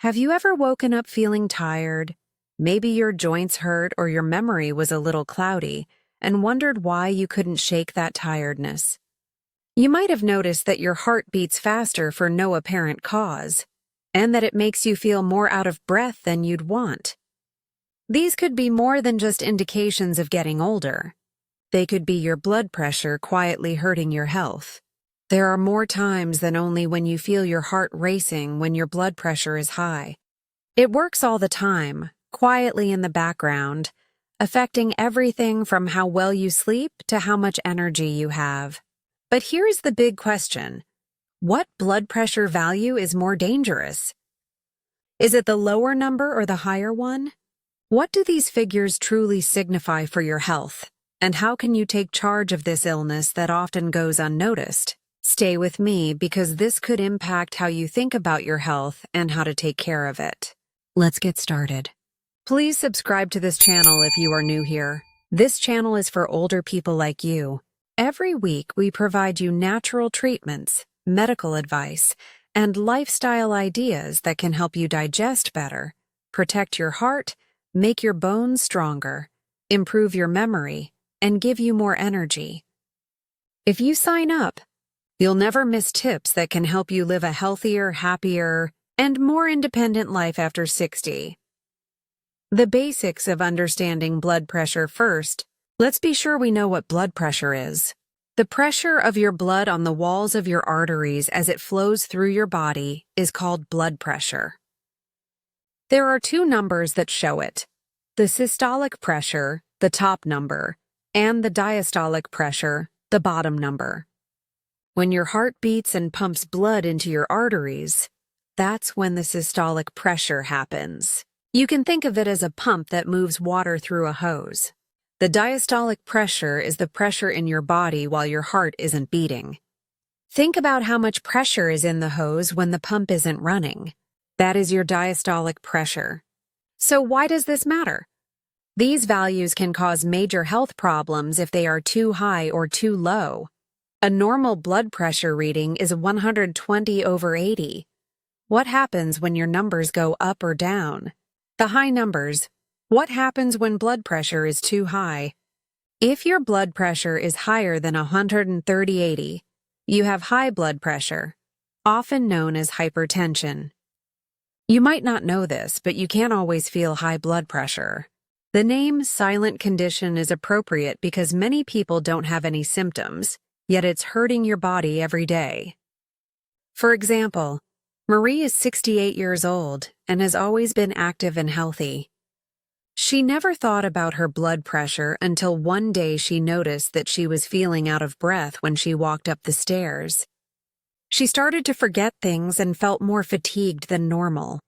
Have you ever woken up feeling tired? Maybe your joints hurt or your memory was a little cloudy and wondered why you couldn't shake that tiredness. You might have noticed that your heart beats faster for no apparent cause, and that it makes you feel more out of breath than you'd want. These could be more than just indications of getting older. They could be your blood pressure quietly hurting your health. There are more times than only when you feel your heart racing when your blood pressure is high. It works all the time, quietly in the background, affecting everything from how well you sleep to how much energy you have. But here's the big question. What blood pressure value is more dangerous? Is it the lower number or the higher one? What do these figures truly signify for your health? And how can you take charge of this illness that often goes unnoticed? Stay with me because this could impact how you think about your health and how to take care of it. Let's get started. Please subscribe to this channel if you are new here. This channel is for older people like you. Every week we provide you natural treatments, medical advice, and lifestyle ideas that can help you digest better, protect your heart, make your bones stronger, improve your memory, and give you more energy. If you sign up, you'll never miss tips that can help you live a healthier, happier, and more independent life after 60. The basics of understanding blood pressure first. Let's be sure we know what blood pressure is. The pressure of your blood on the walls of your arteries as it flows through your body is called blood pressure. There are two numbers that show it: the systolic pressure, the top number, and the diastolic pressure, the bottom number. When your heart beats and pumps blood into your arteries, that's when the systolic pressure happens. You can think of it as a pump that moves water through a hose. The diastolic pressure is the pressure in your body while your heart isn't beating. Think about how much pressure is in the hose when the pump isn't running. That is your diastolic pressure. So why does this matter? These values can cause major health problems if they are too high or too low. A normal blood pressure reading is 120/80. What happens when your numbers go up or down? The high numbers. What happens when blood pressure is too high? If your blood pressure is higher than 130/80, you have high blood pressure, often known as hypertension. You might not know this, but you can't always feel high blood pressure. The name silent condition is appropriate because many people don't have any symptoms, yet it's hurting your body every day. For example, Marie is 68 years old and has always been active and healthy. She never thought about her blood pressure until one day she noticed that she was feeling out of breath when she walked up the stairs. She started to forget things and felt more fatigued than normal.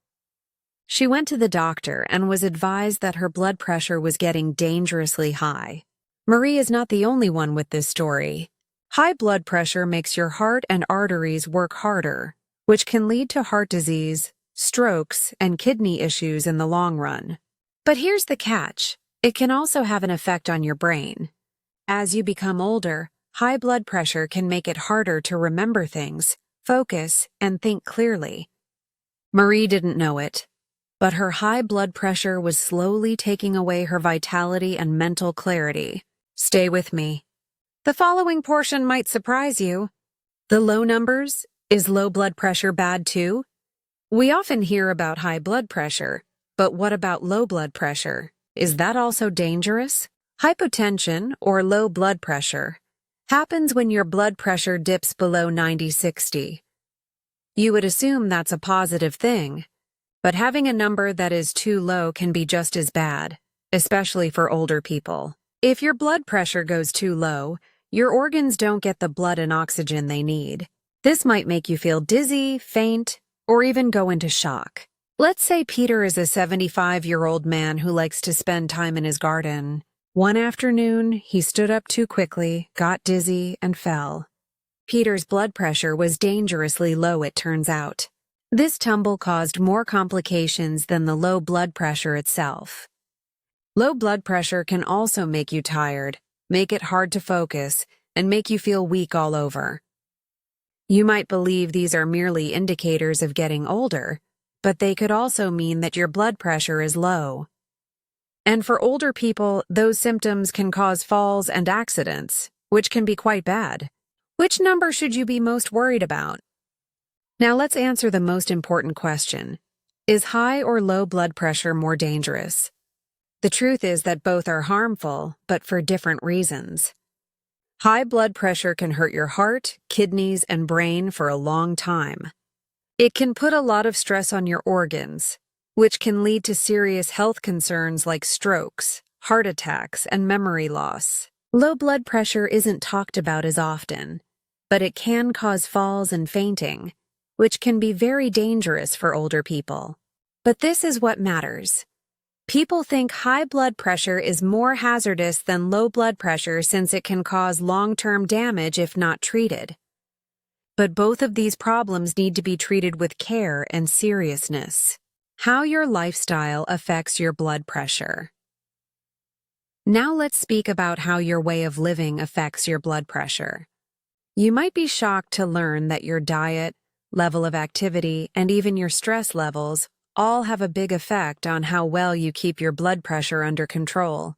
She went to the doctor and was advised that her blood pressure was getting dangerously high. Marie is not the only one with this story. High blood pressure makes your heart and arteries work harder, which can lead to heart disease, strokes, and kidney issues in the long run. But here's the catch. It can also have an effect on your brain. As you become older, high blood pressure can make it harder to remember things, focus, and think clearly. Marie didn't know it, but her high blood pressure was slowly taking away her vitality and mental clarity. Stay with me. The following portion might surprise you. The low numbers. Is low blood pressure bad too? We often hear about high blood pressure, but what about low blood pressure? Is that also dangerous? Hypotension, or low blood pressure, happens when your blood pressure dips below 90/60. You would assume that's a positive thing, but having a number that is too low can be just as bad, especially for older people. If your blood pressure goes too low, your organs don't get the blood and oxygen they need. This might make you feel dizzy, faint, or even go into shock. Let's say Peter is a 75-year-old man who likes to spend time in his garden. One afternoon, he stood up too quickly, got dizzy, and fell. Peter's blood pressure was dangerously low, it turns out. This tumble caused more complications than the low blood pressure itself. Low blood pressure can also make you tired, make it hard to focus, and make you feel weak all over. You might believe these are merely indicators of getting older, but they could also mean that your blood pressure is low. And for older people, those symptoms can cause falls and accidents, which can be quite bad. Which number should you be most worried about? Now let's answer the most important question. Is high or low blood pressure more dangerous? The truth is that both are harmful, but for different reasons. High blood pressure can hurt your heart, kidneys, and brain for a long time. It can put a lot of stress on your organs, which can lead to serious health concerns like strokes, heart attacks, and memory loss. Low blood pressure isn't talked about as often, but it can cause falls and fainting, which can be very dangerous for older people. But this is what matters. People think high blood pressure is more hazardous than low blood pressure since it can cause long-term damage if not treated. But both of these problems need to be treated with care and seriousness. How your lifestyle affects your blood pressure. Now let's speak about how your way of living affects your blood pressure. You might be shocked to learn that your diet, level of activity, and even your stress levels all have a big effect on how well you keep your blood pressure under control.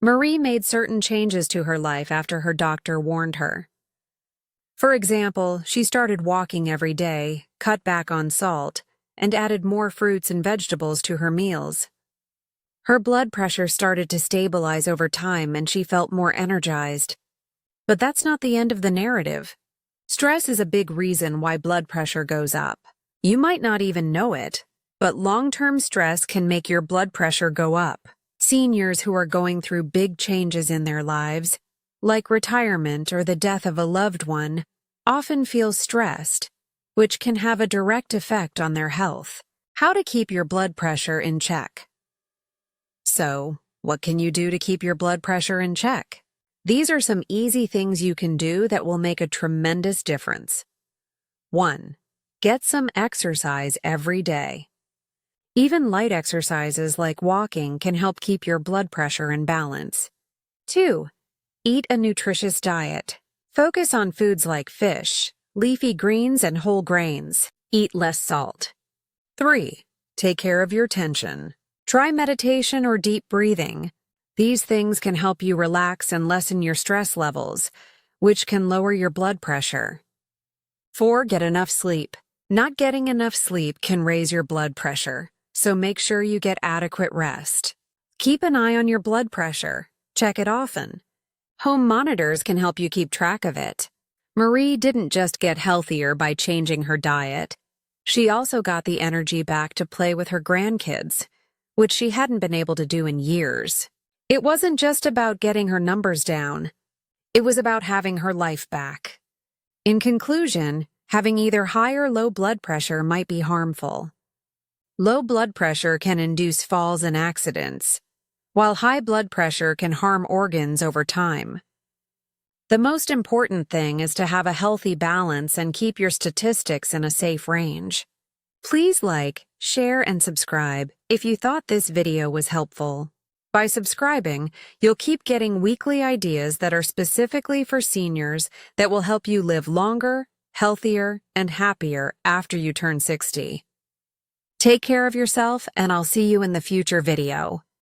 Marie made certain changes to her life after her doctor warned her. For example, she started walking every day, cut back on salt, and added more fruits and vegetables to her meals. Her blood pressure started to stabilize over time and she felt more energized. But that's not the end of the narrative. Stress is a big reason why blood pressure goes up. You might not even know it, but long-term stress can make your blood pressure go up. Seniors who are going through big changes in their lives, like retirement or the death of a loved one, often feel stressed, which can have a direct effect on their health. How to keep your blood pressure in check. So, what can you do to keep your blood pressure in check? These are some easy things you can do that will make a tremendous difference. 1. Get some exercise every day. Even light exercises like walking can help keep your blood pressure in balance. 2. Eat a nutritious diet. Focus on foods like fish, leafy greens, and whole grains. Eat less salt. 3. Take care of your tension. Try meditation or deep breathing. These things can help you relax and lessen your stress levels, which can lower your blood pressure. 4. Get enough sleep. Not getting enough sleep can raise your blood pressure, so make sure you get adequate rest. Keep an eye on your blood pressure. Check it often. Home monitors can help you keep track of it. Marie didn't just get healthier by changing her diet. She also got the energy back to play with her grandkids, which she hadn't been able to do in years. It wasn't just about getting her numbers down. It was about having her life back. In conclusion, having either high or low blood pressure might be harmful. Low blood pressure can induce falls and accidents, while high blood pressure can harm organs over time. The most important thing is to have a healthy balance and keep your statistics in a safe range. Please like, share, and subscribe if you thought this video was helpful. By subscribing, you'll keep getting weekly ideas that are specifically for seniors that will help you live longer, healthier, and happier after you turn 60. Take care of yourself, and I'll see you in the future video.